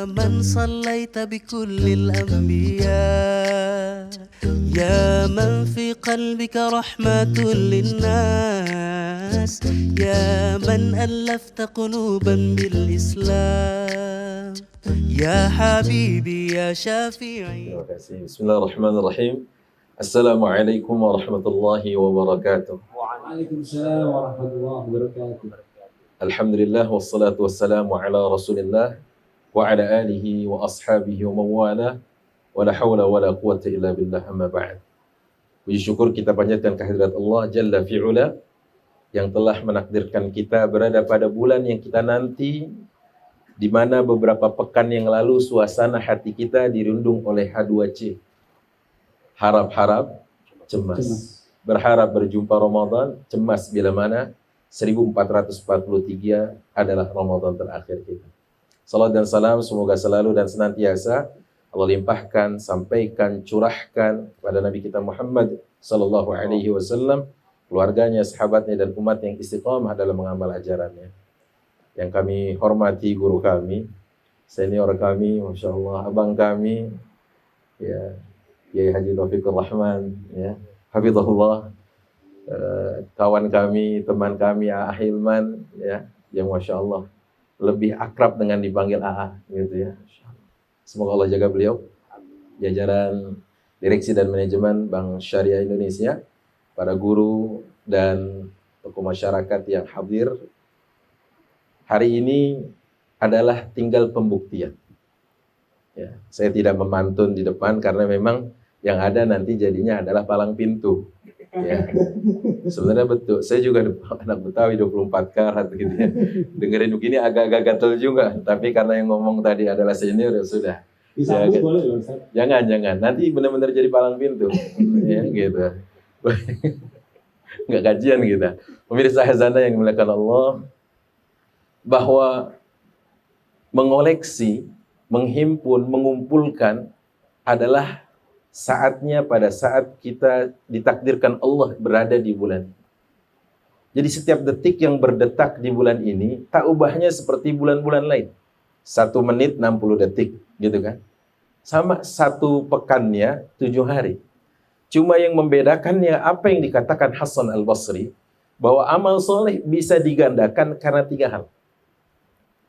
من صليت بكل الأنبياء يا من في قلبك رحمة للناس يا من ألفت قلوبا بالإسلام يا حبيبي يا شافعي. Terima kasih. Bismillahirrahmanirrahim. Assalamualaikum warahmatullahi wabarakatuh. Waalaikumsalam warahmatullahi wabarakatuh. Alhamdulillah wassalatu wassalamu ala Rasulillah wa ala alihi wa ashabihi wa mawala wa la hawla wa la quwwata illa billah amma ba'd. Puji syukur kita panjatkan kehadirat Allah Jalla fi'ula yang telah menakdirkan kita berada pada bulan yang kita nanti, di mana beberapa pekan yang lalu suasana hati kita dirundung oleh H2C. Harap-harap, cemas. Berharap berjumpa Ramadan, cemas bila mana 1443 adalah Ramadan terakhir kita. Salam dan salam semoga selalu dan senantiasa Allah limpahkan, sampaikan, curahkan kepada Nabi kita Muhammad sallallahu alaihi wasallam, keluarganya, sahabatnya dan umat yang istiqamah dalam mengamal ajarannya. Yang kami hormati guru kami, senior kami, Masya Allah, abang kami, ya, Kiai Haji Taufikur Rahman, ya, hafizahullah, kawan kami, teman kami, A.A. Hilman, ya, yang Masya Allah lebih akrab dengan dipanggil A.A. gitu ya. Semoga Allah jaga beliau, jajaran direksi dan manajemen Bank Syariah Indonesia, para guru dan tokoh masyarakat yang hadir. Hari ini adalah tinggal pembuktian. Ya, saya tidak memantun di depan karena memang yang ada nanti jadinya adalah palang pintu. Ya. Sebenarnya betul, saya juga anak Betawi 24 karat gitu ya. Dengerin begini agak-agak gatel juga, tapi karena yang ngomong tadi adalah senior ya sudah. Disambut boleh loh, Ustaz? Jangan, nanti benar-benar jadi palang pintu. Ya, gitu. Nggak kajian kita. Pemirsa Hazana yang dimuliakan Allah, bahwa mengoleksi, menghimpun, mengumpulkan adalah saatnya pada saat kita ditakdirkan Allah berada di bulan. Jadi setiap detik yang berdetak di bulan ini, tak ubahnya seperti bulan-bulan lain. 1 menit 60 detik, gitu kan? Sama 1 pekannya 7 hari. Cuma yang membedakannya apa yang dikatakan Hasan Al-Basri, bahwa amal soleh bisa digandakan karena 3 hal.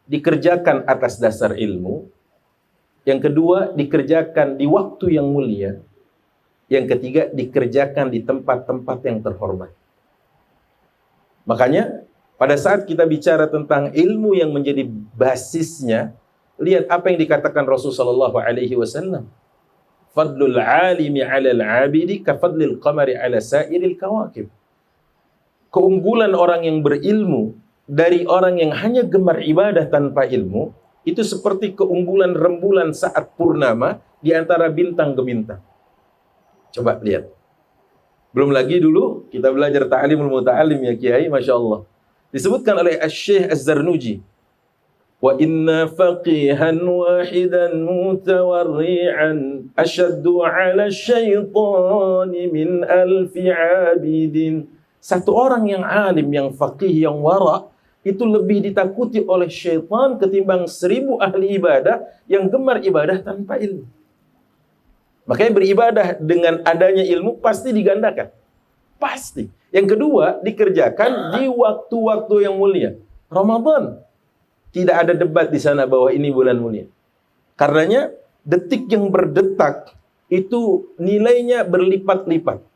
Dikerjakan atas dasar ilmu. Yang kedua, dikerjakan di waktu yang mulia. Yang ketiga, dikerjakan di tempat-tempat yang terhormat. Makanya, pada saat kita bicara tentang ilmu yang menjadi basisnya, lihat apa yang dikatakan Rasulullah SAW. Fadlul alimi alal abidi kafadlil qamari ala sairil kawakib. Keunggulan orang yang berilmu dari orang yang hanya gemar ibadah tanpa ilmu, itu seperti keunggulan rembulan saat purnama di antara bintang gemintang. Coba lihat. Belum lagi dulu kita belajar ta'limul muta'allim ya Kiai, Masya Allah. Disebutkan oleh Asy-Syaikh Az-Zarnuji. Wa inna faqihan wahidan mutawarri'an ashaddu 'ala syaitani min alfi 'abidin. Satu orang yang alim, yang faqih, yang wara' itu lebih ditakuti oleh syaitan ketimbang 1000 ahli ibadah yang gemar ibadah tanpa ilmu. Makanya beribadah dengan adanya ilmu pasti digandakan. Pasti. Yang kedua, dikerjakan di waktu-waktu yang mulia. Ramadan. Tidak ada debat di sana bahwa ini bulan mulia. Karenanya, detik yang berdetak itu nilainya berlipat-lipat.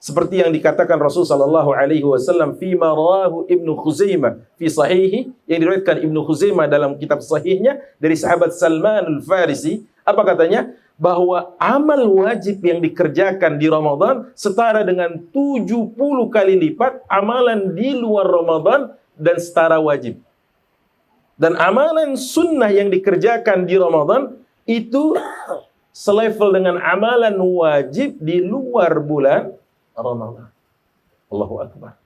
Seperti yang dikatakan Rasul sallallahu alaihi wasallam fi marahu Ibnu Khuzaimah fi sahihi, yang diriwayatkan Ibnu Khuzaimah dalam kitab sahihnya dari sahabat Salman Al-Farisi, apa katanya? Bahwa amal wajib yang dikerjakan di Ramadan setara dengan 70 kali lipat amalan di luar Ramadan dan setara wajib. Dan amalan sunnah yang dikerjakan di Ramadan itu selevel dengan amalan wajib di luar bulan Ramadan. Allahu Akbar.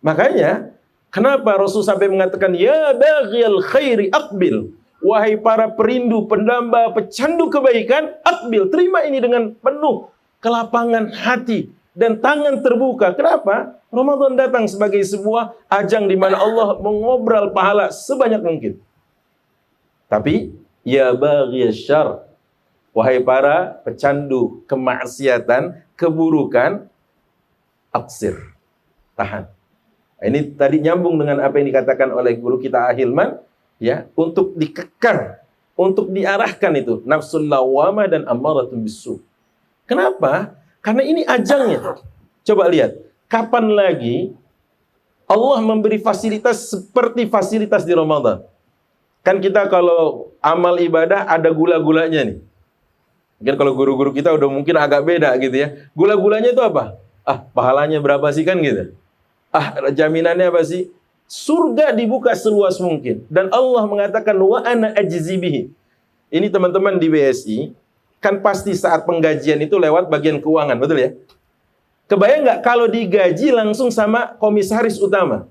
Makanya, kenapa Rasul sampai mengatakan, ya baghiyal khairi aqbil. Wahai para perindu, pendamba, pecandu kebaikan, aqbil. Terima ini dengan penuh kelapangan hati dan tangan terbuka. Kenapa? Ramadan datang sebagai sebuah ajang di mana Allah mengobrol pahala sebanyak mungkin. Tapi ya baghiyasy-syarr, wahai para pecandu kemaksiatan, keburukan, aksir, tahan. Ini tadi nyambung dengan apa yang dikatakan oleh guru kita Ahilman, ya, untuk dikekang, untuk diarahkan itu nafsul lawamah dan ammaratun bisu. Kenapa? Karena ini ajangnya. Coba lihat, kapan lagi Allah memberi fasilitas seperti fasilitas di Ramadan? Kan kita kalau amal ibadah ada gula-gulanya nih. Mungkin kalau guru-guru kita udah mungkin agak beda gitu ya. Gula-gulanya itu apa? Pahalanya berapa sih kan gitu. Jaminannya apa sih? Surga dibuka seluas mungkin. Dan Allah mengatakan wa ana ajzi bihi. Ini teman-teman di BSI, kan pasti saat penggajian itu lewat bagian keuangan, betul ya? Kebayang nggak kalau digaji langsung sama komisaris utama?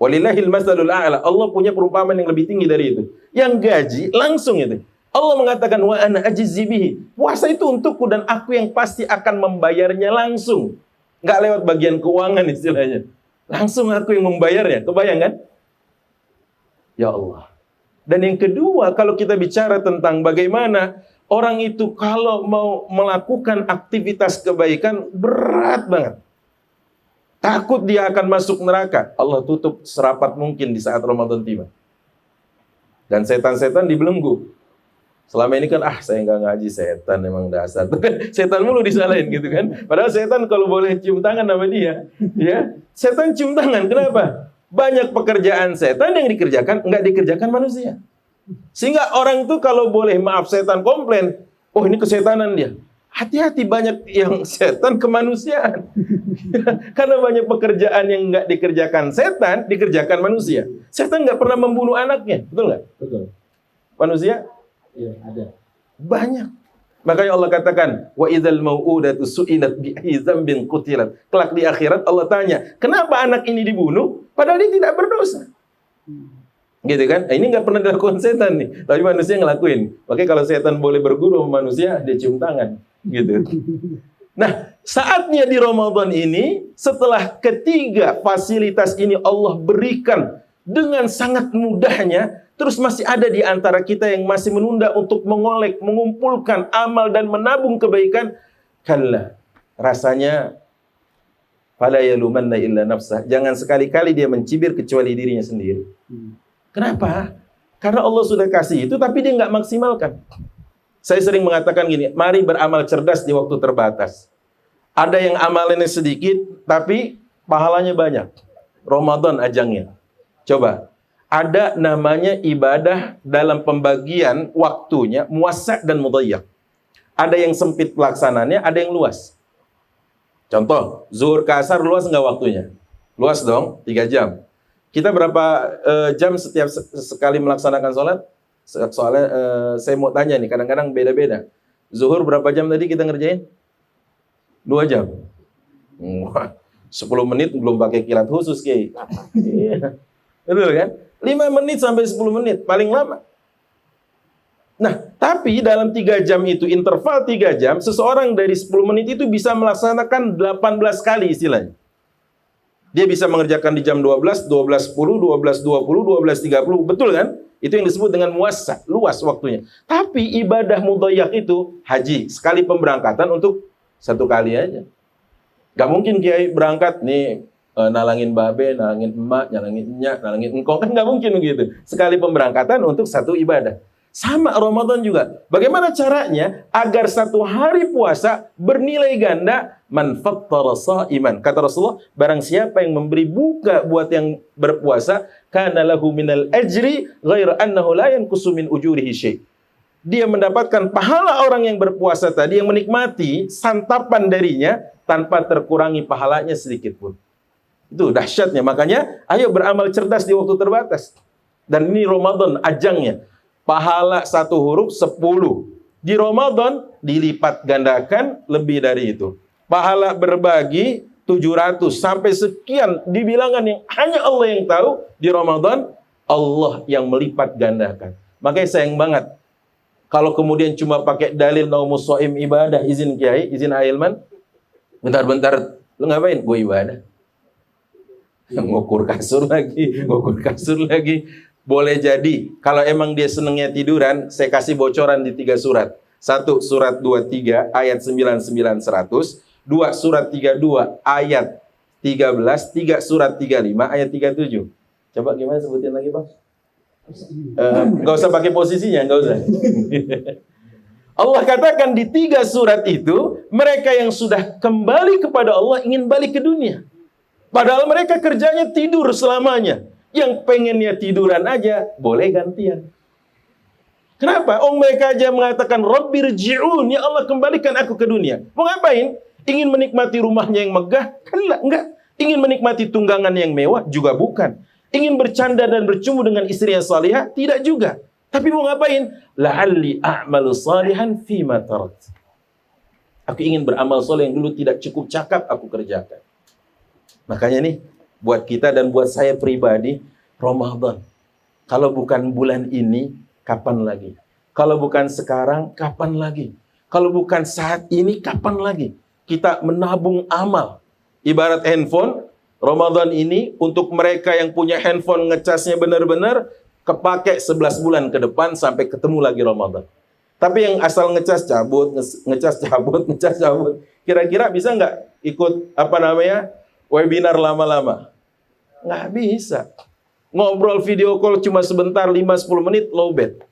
Walillahil masalul a'la. Allah punya perumpamaan yang lebih tinggi dari itu. Yang gaji langsung itu. Allah mengatakan wa ana ajzi bihi. Puasa itu untukku dan aku yang pasti akan membayarnya langsung. Nggak lewat bagian keuangan istilahnya. Langsung aku yang membayarnya. Kebayang kan? Ya Allah. Dan yang kedua, kalau kita bicara tentang bagaimana orang itu kalau mau melakukan aktivitas kebaikan berat banget. Takut dia akan masuk neraka. Allah tutup serapat mungkin di saat Ramadan tiba. Dan setan-setan dibelenggu. Selama ini kan, saya nggak ngaji, setan emang dasar. Setan mulu disalahin gitu kan. Padahal setan kalau boleh cium tangan sama dia, ya, setan cium tangan. Kenapa? Banyak pekerjaan setan yang dikerjakan, nggak dikerjakan manusia. Sehingga orang tuh kalau boleh, maaf, setan komplain, oh ini kesetanan dia. Hati-hati, banyak yang setan kemanusiaan. Karena banyak pekerjaan yang nggak dikerjakan setan, dikerjakan manusia. Setan nggak pernah membunuh anaknya, betul nggak? Betul. Manusia? Iya, ada. Banyak. Makanya Allah katakan, wa idzal mau'udatu su'ilat bi ayyi dzambin qutilat. Kelak di akhirat Allah tanya, kenapa anak ini dibunuh? Padahal dia tidak berdosa. Gitu kan? Ini nggak pernah dilakukan setan nih, tapi manusia ngelakuin. Makanya kalau setan boleh berguru sama manusia, dia cium tangan. Gitu. Nah, saatnya di Ramadan ini, setelah ketiga fasilitas ini Allah berikan dengan sangat mudahnya, terus masih ada di antara kita yang masih menunda untuk mengolek, mengumpulkan amal dan menabung kebaikan. Kalla, rasanya fala yalumanna illa nafsah. Jangan sekali-kali dia mencibir kecuali dirinya sendiri. Kenapa? Karena Allah sudah kasih itu, tapi dia nggak maksimalkan. Saya sering mengatakan gini, mari beramal cerdas di waktu terbatas. Ada yang amalannya sedikit, tapi pahalanya banyak. Ramadan ajangnya. Coba, ada namanya ibadah dalam pembagian waktunya, muwassa' dan mudayyak. Ada yang sempit pelaksananya, ada yang luas. Contoh, zuhur ke asar luas nggak waktunya? Luas dong, 3 jam. Kita berapa jam setiap sekali melaksanakan sholat? Soalnya saya mau tanya nih, kadang-kadang beda-beda. Zuhur berapa jam tadi kita ngerjain? 2 jam. 10 menit belum pakai kilat khusus, Kiai. Betul kan? 5 menit sampai 10 menit, paling lama. Nah, tapi dalam 3 jam itu, interval 3 jam, seseorang dari 10 menit itu bisa melaksanakan 18 kali istilahnya. Dia bisa mengerjakan di jam 12, 12.10, 12.20, 12.30. Betul kan? Itu yang disebut dengan muwassa', luas waktunya. Tapi ibadah mudayyak itu, haji, sekali pemberangkatan untuk 1 kali aja. Gak mungkin Kiai berangkat, nih, nalangin babe, nalangin emak, nalangin nyak, nalangin engkong. Kan gak mungkin begitu. Sekali pemberangkatan untuk 1 ibadah. Sama Ramadan juga. Bagaimana caranya agar 1 hari puasa bernilai ganda? Man fattara sha'iman. Kata Rasulullah, barang siapa yang memberi buka buat yang berpuasa, kana lahu minal ajri ghaira annahu la yanqusu min ujurihi syai'. Dia mendapatkan pahala orang yang berpuasa tadi, yang menikmati santapan darinya tanpa terkurangi pahalanya sedikit pun. Itu dahsyatnya. Makanya ayo beramal cerdas di waktu terbatas. Dan ini Ramadan ajangnya. Pahala 1 huruf 10. Di Ramadan dilipat gandakan lebih dari itu. Pahala berbagi 700 sampai sekian di bilangan yang hanya Allah yang tahu. Di Ramadan Allah yang melipat gandakan. Makanya sayang banget kalau kemudian cuma pakai dalil naumus shaim ibadah, izin Kiai, izin Ahilman. Bentar-bentar lu ngapain? Gue ibadah. Ngukur kasur lagi. Boleh jadi, kalau emang dia senangnya tiduran, saya kasih bocoran di 3 surat. 1 surat 23 ayat 99 100, 2 surat 32 ayat 13, 3 surat 35 ayat 37. Coba gimana sebutin lagi, Bang? Nggak usah pakai posisinya, nggak usah. Allah katakan di 3 surat itu, mereka yang sudah kembali kepada Allah ingin balik ke dunia. Padahal mereka kerjanya tidur selamanya. Yang pengennya tiduran aja, boleh gantian. Kenapa? Mereka aja mengatakan, Rabbirji'un, ya Allah kembalikan aku ke dunia. Mau ngapain? Ingin menikmati rumahnya yang megah? Kan enggak. Ingin menikmati tunggangan yang mewah? Juga bukan. Ingin bercanda dan bercumbu dengan istri yang salihah? Tidak juga. Tapi mau ngapain? La'alli a'malu salihan fima tarat. Aku ingin beramal soleh yang dulu tidak cukup cakap, aku kerjakan. Makanya nih, buat kita dan buat saya pribadi, Ramadan. Kalau bukan bulan ini, kapan lagi? Kalau bukan sekarang, kapan lagi? Kalau bukan saat ini, kapan lagi? Kita menabung amal. Ibarat handphone, Ramadan ini untuk mereka yang punya handphone ngecasnya benar-benar, kepake 11 bulan ke depan sampai ketemu lagi Ramadan. Tapi yang asal ngecas cabut, ngecas cabut, ngecas cabut, kira-kira bisa nggak ikut webinar lama-lama? Nggak bisa. Ngobrol video call cuma sebentar, 5-10 menit, lowbat.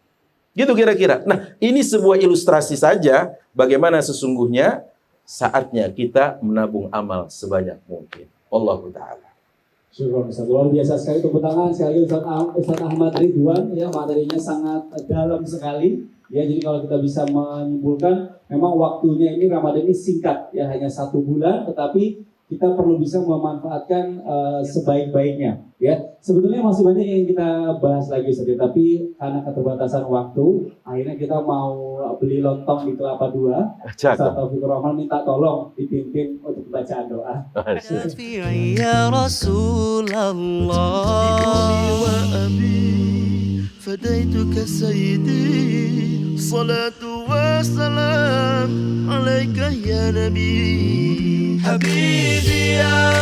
Gitu kira-kira. Nah, ini sebuah ilustrasi saja bagaimana sesungguhnya saatnya kita menabung amal sebanyak mungkin. Allahu Ta'ala. Syukur Ustaz, luar biasa sekali, tepuk tangan sekali Ustaz Ahmad Ridwan, ya materinya sangat dalam sekali. Ya, jadi kalau kita bisa menyimpulkan, memang waktunya ini Ramadan ini singkat, ya hanya 1 bulan, tetapi kita perlu bisa memanfaatkan sebaik-baiknya. Ya, sebetulnya masih banyak yang kita bahas lagi Ustaz, tapi karena keterbatasan waktu, akhirnya kita mau beli lontong di Kelapa 2. Ustaz Taufikur Rahman minta tolong dipimpin untuk bacaan doa. يا رسول الله فديتك سيدي صلاة وسلام عليك يا نبي حبيبي يا